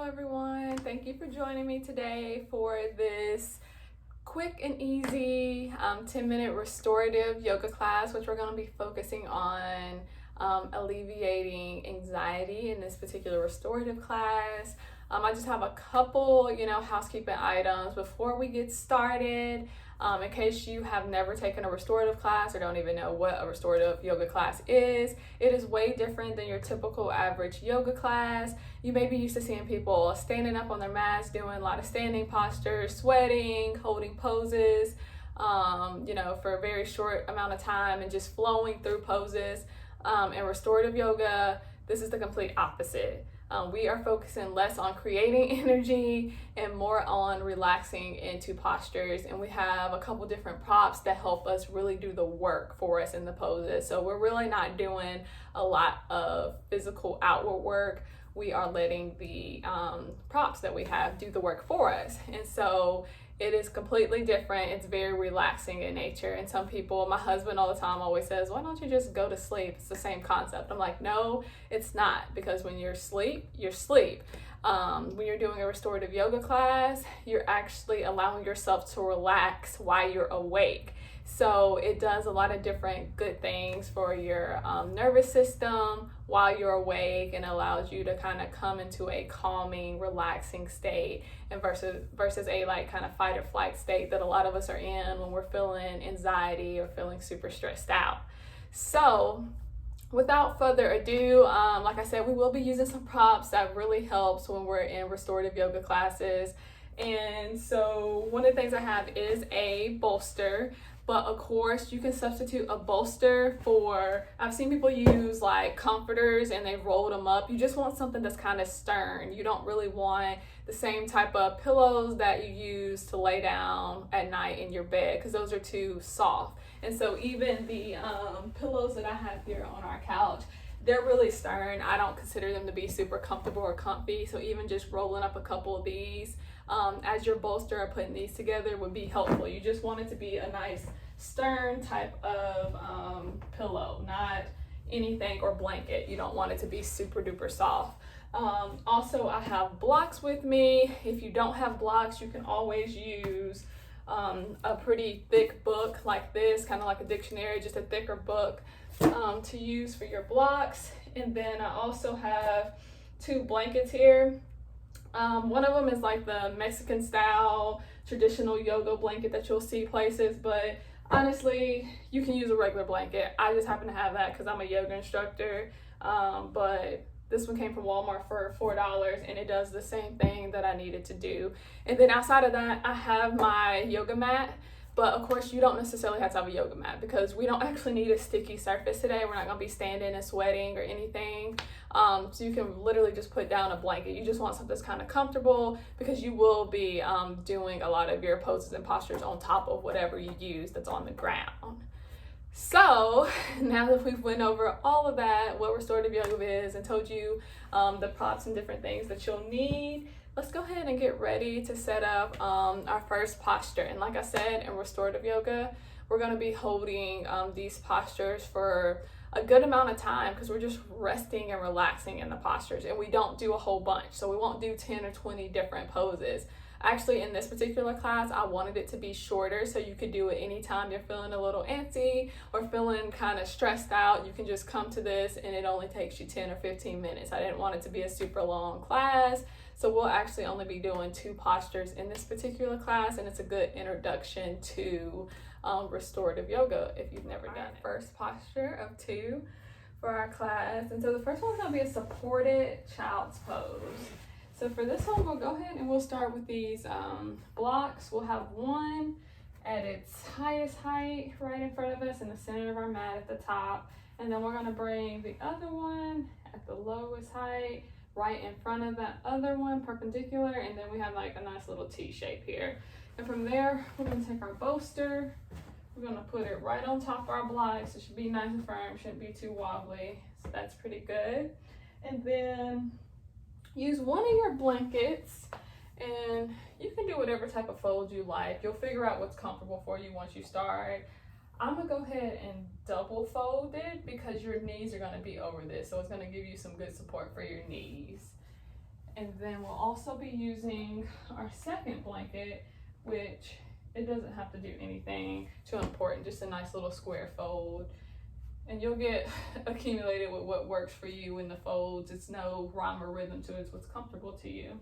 everyone. Thank you for joining me today for this quick and easy 10-minute restorative yoga class, which we're going to be focusing on alleviating anxiety in this particular restorative class. I just have a couple, housekeeping items before we get started. In case you have never taken a restorative class or don't even know what a restorative yoga class is, it is way different than your typical average yoga class. You may be used to seeing people standing up on their mats, doing a lot of standing postures, sweating, holding poses, for a very short amount of time and just flowing through poses. In restorative yoga, this is the complete opposite. We are focusing less on creating energy and more on relaxing into postures, and we have a couple different props that help us really do the work for us in the poses. So we're really not doing a lot of physical outward work. We are letting the props that we have do the work for us, and so it is completely different. It's very relaxing in nature. And some people, my husband all the time always says, why don't you just go to sleep? It's the same concept. I'm like, no, it's not, because when you're asleep, you're asleep. When you're doing a restorative yoga class, you're actually allowing yourself to relax while you're awake. So it does a lot of different good things for your nervous system while you're awake, and allows you to kind of come into a calming, relaxing state, and versus a kind of fight or flight state that a lot of us are in when we're feeling anxiety or feeling super stressed out. So without further ado, like I said, we will be using some props that really helps when we're in restorative yoga classes. And so one of the things I have is a bolster. But of course, you can substitute a bolster for, I've seen people use like comforters and they rolled them up. You just want something that's kind of stern. You don't really want the same type of pillows that you use to lay down at night in your bed, because those are too soft. And so even the pillows that I have here on our couch, they're really stern. I don't consider them to be super comfortable or comfy. So even just rolling up a couple of these as your bolster or putting these together would be helpful. You just want it to be a nice stern type of pillow, not anything, or blanket. You don't want it to be super duper soft. Also, I have blocks with me. If you don't have blocks, you can always use a pretty thick book like this, kind of like a dictionary, just a thicker book to use for your blocks. And then I also have two blankets here. One of them is like the Mexican style traditional yoga blanket that you'll see places, but honestly, you can use a regular blanket. I just happen to have that because I'm a yoga instructor, but this one came from Walmart for $4, and it does the same thing that I needed to do. And then outside of that, I have my yoga mat. But of course, you don't necessarily have to have a yoga mat, because we don't actually need a sticky surface today. We're not going to be standing and sweating or anything. So you can literally just put down a blanket. You just want something that's kind of comfortable, because you will be doing a lot of your poses and postures on top of whatever you use that's on the ground. So now that we've went over all of that, what restorative yoga is, and told you the props and different things that you'll need, let's go ahead and get ready to set up our first posture. And like I said, in restorative yoga, we're going to be holding these postures for a good amount of time, because we're just resting and relaxing in the postures, and we don't do a whole bunch. So we won't do 10 or 20 different poses. Actually, in this particular class, I wanted it to be shorter, so you could do it anytime you're feeling a little antsy or feeling kind of stressed out. You can just come to this, and it only takes you 10 or 15 minutes. I didn't want it to be a super long class, so we'll actually only be doing 2 postures in this particular class, and it's a good introduction to restorative yoga if you've never done it. First posture of 2 for our class. And so the first one's going to be a supported child's pose. So for this one, we'll go ahead and we'll start with these blocks. We'll have one at its highest height right in front of us in the center of our mat at the top. And then we're going to bring the other one at the lowest height right in front of that other one, perpendicular. And then we have like a nice little T shape here. And from there, we're going to take our bolster. We're going to put it right on top of our blocks. It should be nice and firm, shouldn't be too wobbly. So that's pretty good. And then use one of your blankets, and you can do whatever type of fold you like. You'll figure out what's comfortable for you once you start. I'm gonna go ahead and double fold it, because your knees are gonna be over this, so it's gonna give you some good support for your knees. And then we'll also be using our second blanket, which it doesn't have to do anything too important, just a nice little square fold. And you'll get accumulated with what works for you in the folds. It's no rhyme or rhythm to it, it's what's comfortable to you.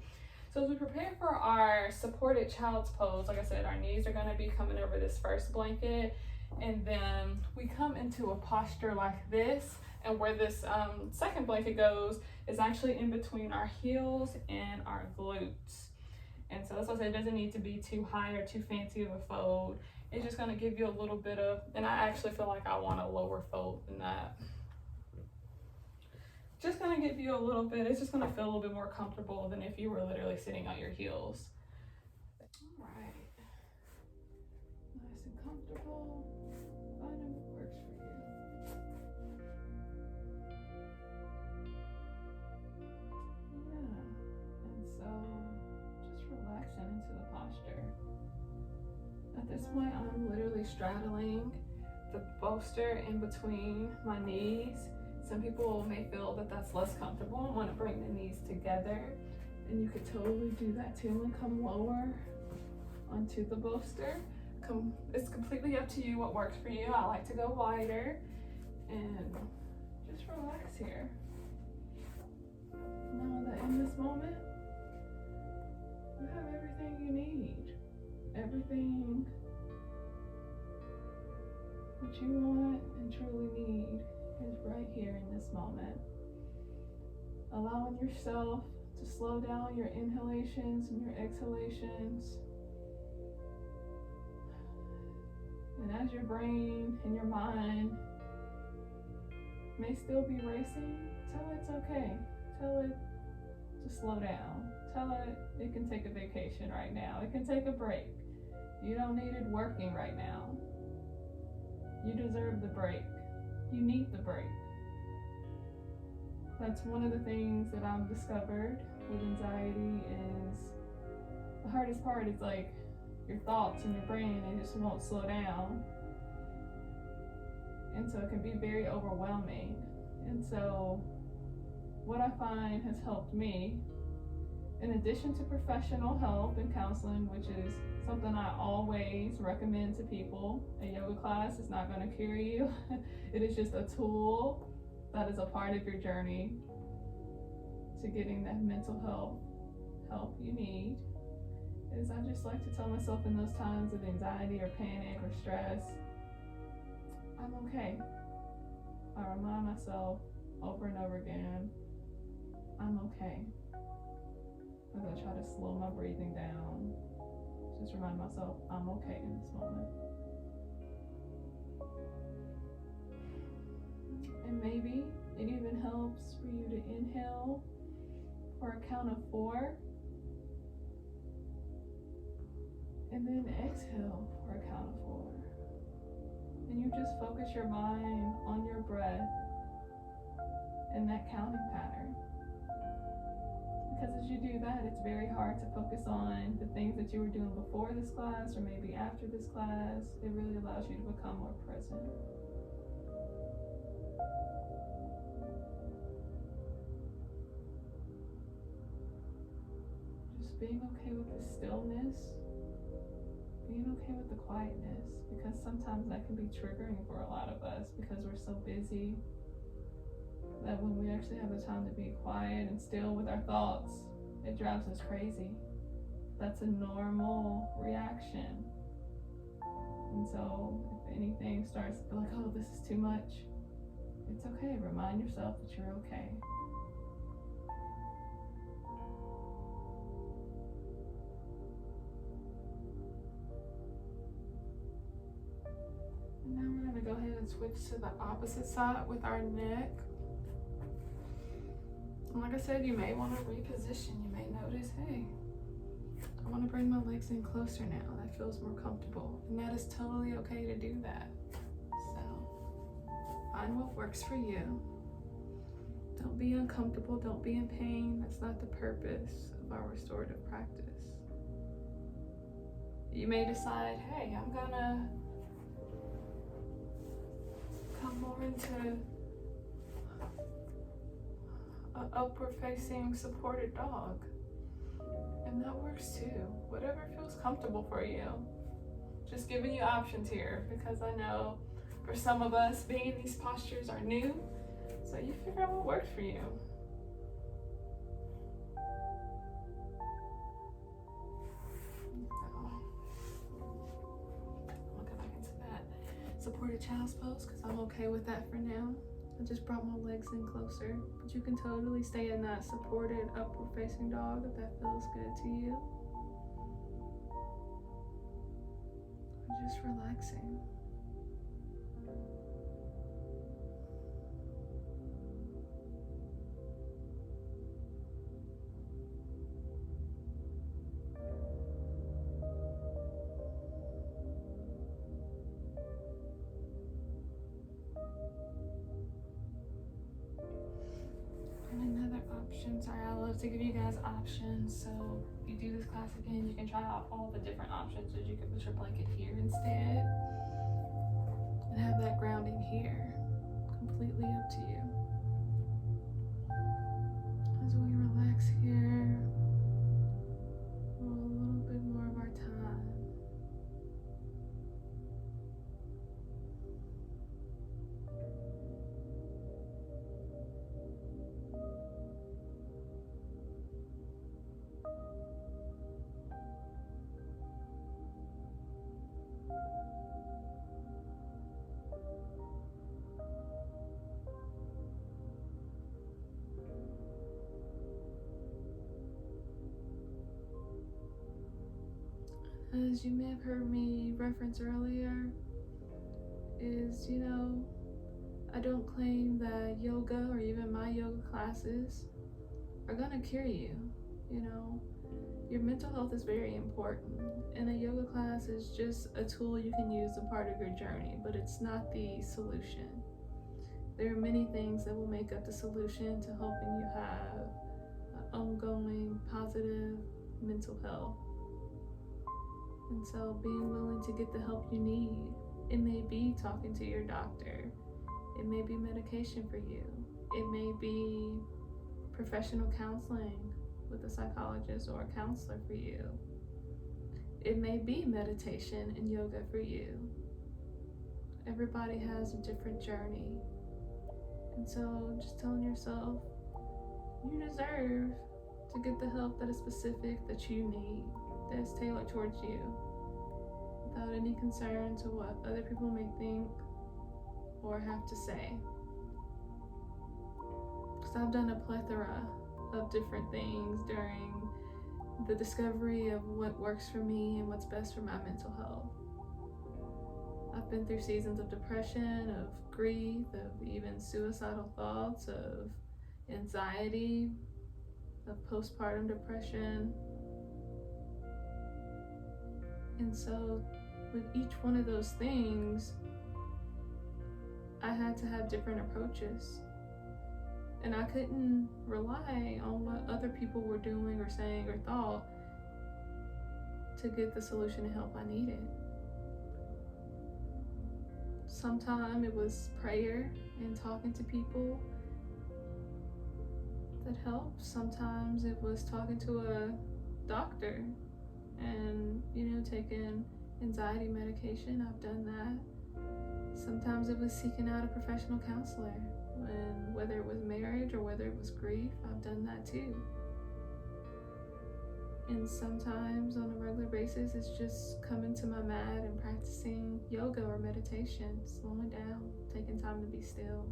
So as we prepare for our supported child's pose, like I said, our knees are gonna be coming over this first blanket, and then we come into a posture like this, and where this second blanket goes is actually in between our heels and our glutes. And so that's why I said it doesn't need to be too high or too fancy of a fold. It's just gonna give you a little bit of, and I actually feel like I want a lower fold than that. Just gonna give you a little bit, it's just gonna feel a little bit more comfortable than if you were literally sitting on your heels. All right, nice and comfortable. Find what works for you. Yeah, and so just relaxing into the posture. At this point, I'm literally straddling the bolster in between my knees. Some people may feel that that's less comfortable and want to bring the knees together, and you could totally do that too and come lower onto the bolster. It's completely up to you what works for you. I like to go wider and just relax here. Know that in this moment, you have everything you need. Everything that you want and truly need is right here in this moment. Allowing yourself to slow down your inhalations and your exhalations. And as your brain and your mind may still be racing, tell it it's okay. Tell it to slow down. Tell it it can take a vacation right now. It can take a break. You don't need it working right now. You deserve the break. You need the break. That's one of the things that I've discovered with anxiety is the hardest part is like your thoughts and your brain, they just won't slow down. And so it can be very overwhelming. And so what I find has helped me, in addition to professional help and counseling, which is something I always recommend to people, a yoga class is not going to cure you. It is just a tool that is a part of your journey to getting that mental help you need. Is I just like to tell myself in those times of anxiety or panic or stress, I'm okay. I remind myself over and over again, I'm okay. I'm gonna try to slow my breathing down. Just remind myself I'm okay in this moment. And maybe it even helps for you to inhale for a count of 4. And then exhale for a count of 4. And you just focus your mind on your breath and that counting pattern. Because as you do that, it's very hard to focus on the things that you were doing before this class or maybe after this class. It really allows you to become more present. Just being okay with the stillness, being okay with the quietness, because sometimes that can be triggering for a lot of us because we're so busy that when we actually have the time to be quiet and still with our thoughts, it drives us crazy. That's a normal reaction. And so if anything starts to feel like, oh, this is too much, it's okay. Remind yourself that you're okay. And now we're going to go ahead and switch to the opposite side with our neck. And like I said, you may want to reposition. You may notice, hey, I want to bring my legs in closer now. That feels more comfortable. And that is totally okay to do that. So find what works for you. Don't be uncomfortable. Don't be in pain. That's not the purpose of our restorative practice. You may decide, hey, I'm gonna come more into an upward facing supported dog. And that works too. Whatever feels comfortable for you. Just giving you options here, because I know for some of us, being in these postures are new. So you figure out what works for you. I'll go back into that supported child's pose because I'm okay with that for now. I just brought my legs in closer, but you can totally stay in that supported upward facing dog if that feels good to you. Or just relaxing. Sorry, I love to give you guys options. So if you do this class again, you can try out all the different options, or you can put your blanket here instead and have that grounding here. Completely up to you. As we relax here for a little bit more of our time. As you may have heard me reference earlier, is, I don't claim that yoga or even my yoga classes are gonna cure you. Your mental health is very important, and a yoga class is just a tool you can use, a part of your journey, but it's not the solution. There are many things that will make up the solution to helping you have ongoing positive mental health. And so being willing to get the help you need, it may be talking to your doctor, it may be medication for you, it may be professional counseling with a psychologist or a counselor for you, it may be meditation and yoga for you. Everybody has a different journey. And so just telling yourself, you deserve to get the help that is specific, that you need, that is tailored towards you, without any concern to what other people may think or have to say. Because I've done a plethora of different things during the discovery of what works for me and what's best for my mental health. I've been through seasons of depression, of grief, of even suicidal thoughts, of anxiety, of postpartum depression. And so with each one of those things, I had to have different approaches. And I couldn't rely on what other people were doing or saying or thought to get the solution and help I needed. Sometimes it was prayer and talking to people that helped. Sometimes it was talking to a doctor and, taking anxiety medication. I've done that. Sometimes it was seeking out a professional counselor, and whether it was marriage or whether it was grief, I've done that too. And sometimes on a regular basis, it's just coming to my mat and practicing yoga or meditation, slowing down, taking time to be still.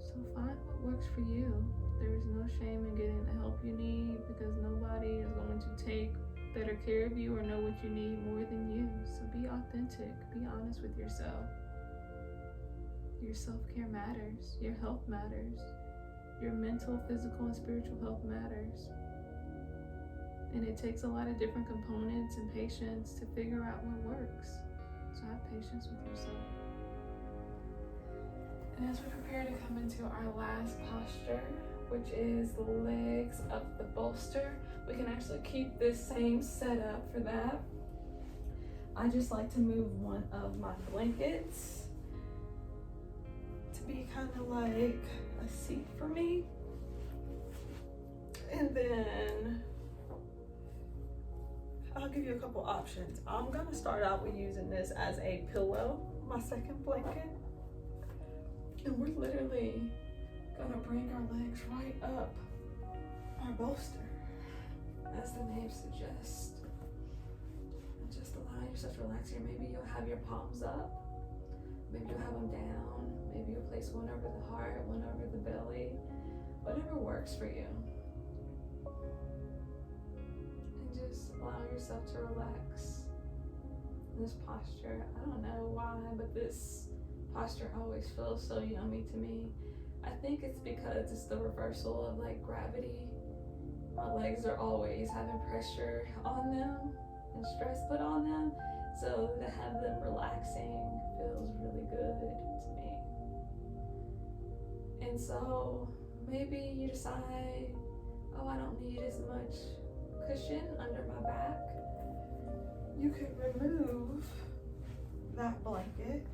So find what works for you. There is no shame in getting the help you need, because nobody is going to take better care of you or know what you need more than you. So be authentic, be honest with yourself. Your self-care matters, your health matters, your mental, physical, and spiritual health matters. And it takes a lot of different components and patience to figure out what works. So have patience with yourself. And as we prepare to come into our last posture, which is the legs up the bolster, we can actually keep this same setup for that. I just like to move one of my blankets to be kind of like a seat for me. And And then I'll give you a couple options. I'm gonna start out with using this as a pillow, my second blanket. And we're literally gonna bring our legs right up our bolster, as the name suggests. And just allow yourself to relax here. Maybe you'll have your palms up. Maybe you'll have them down. Maybe you'll place one over the heart, one over the belly. Whatever works for you. And just allow yourself to relax in this posture. I don't know why, but this posture always feels so yummy to me. I think it's because it's the reversal of like gravity. My legs are always having pressure on them and stress put on them. So to have them relaxing feels really good to me. And so maybe you decide, oh, I don't need as much cushion under my back. You could remove that blanket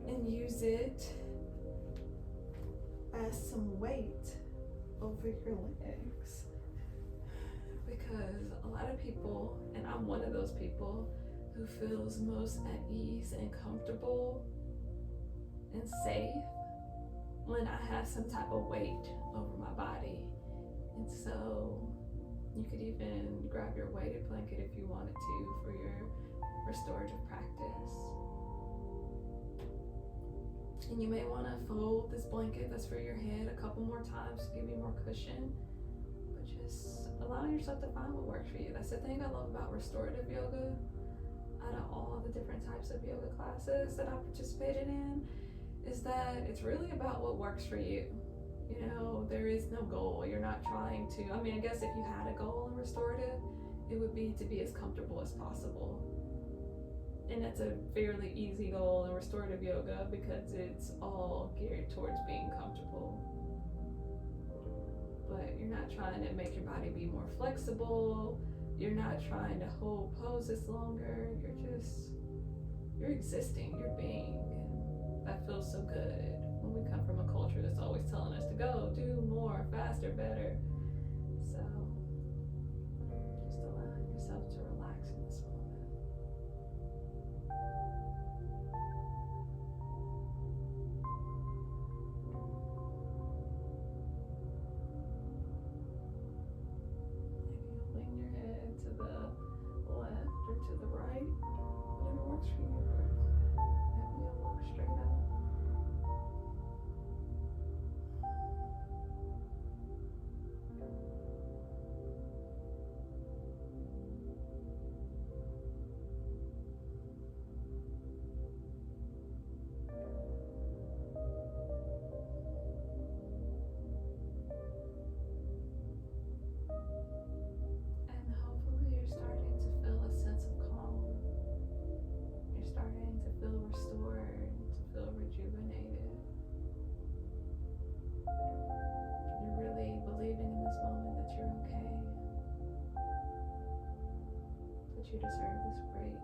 and use it as some weight over your legs. Because a lot of people, and I'm one of those people, who feels most at ease and comfortable and safe when I have some type of weight over my body. And so you could even grab your weighted blanket if you wanted to for your restorative practice. And you may want to fold this blanket that's for your head a couple more times to give you more cushion. But just allow yourself to find what works for you. That's the thing I love about restorative yoga. Out of all the different types of yoga classes that I participated in, is that it's really about what works for you. You know, there is no goal. You're not trying to, I mean, I guess if you had a goal in restorative, it would be to be as comfortable as possible. And that's a fairly easy goal in restorative yoga because it's all geared towards being comfortable. But you're not trying to make your body be more flexible. You're not trying to hold poses longer. You're existing, you're being. And that feels so good when we come from a culture that's always telling us to go, do more, faster, better. So just allowing yourself to relax in this moment. Maybe you'll lean your head to the left or to the right, whatever works for you. Maybe you'll look straight up. And hopefully you're starting to feel a sense of calm. You're starting to feel restored, to feel rejuvenated. You're really believing in this moment that you're okay, that you deserve this break.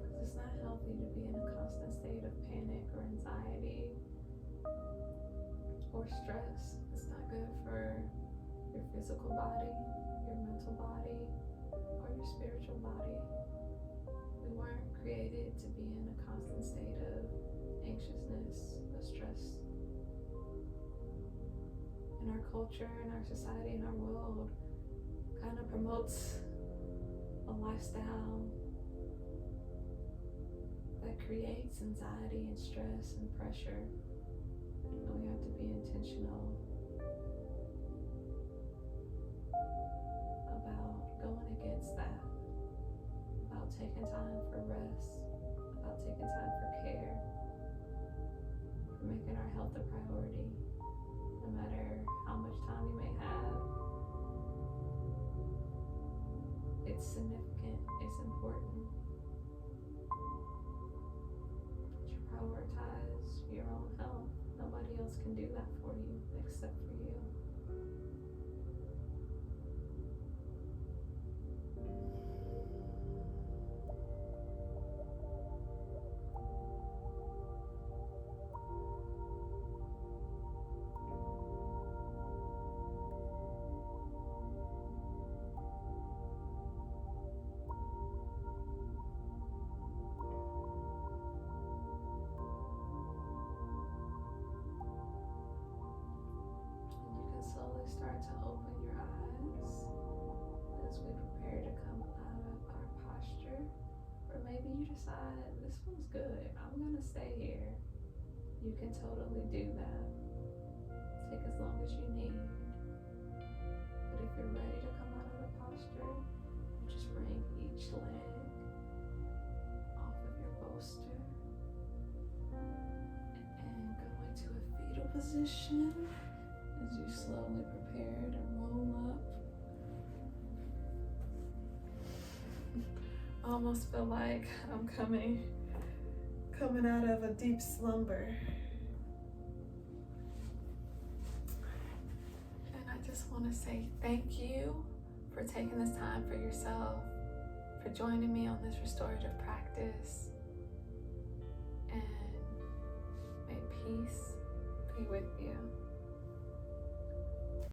Because it's not healthy to be in a constant state of panic or anxiety or stress. It's not good for your physical body, your mental body, or your spiritual body. We weren't created to be in a constant state of anxiousness, of stress. And our culture and our society and our world kind of promotes a lifestyle that creates anxiety and stress and pressure. And we have to be intentional about going against that, about taking time for rest, about taking time for care, for making our health a priority, no matter how much time you may have. It's significant, it's important that you prioritize your own health. Nobody else can do that for you except for you. start to open your eyes as we prepare to come out of our posture. Or maybe you decide, this one's good, I'm gonna stay here. You can totally do that. Take as long as you need. But if you're ready to come out of the posture, you just bring each leg off of your bolster and go into a fetal position as you slowly prepare to roll up. I almost feel like I'm coming out of a deep slumber. And I just want to say thank you for taking this time for yourself, for joining me on this restorative practice. And may peace be with you.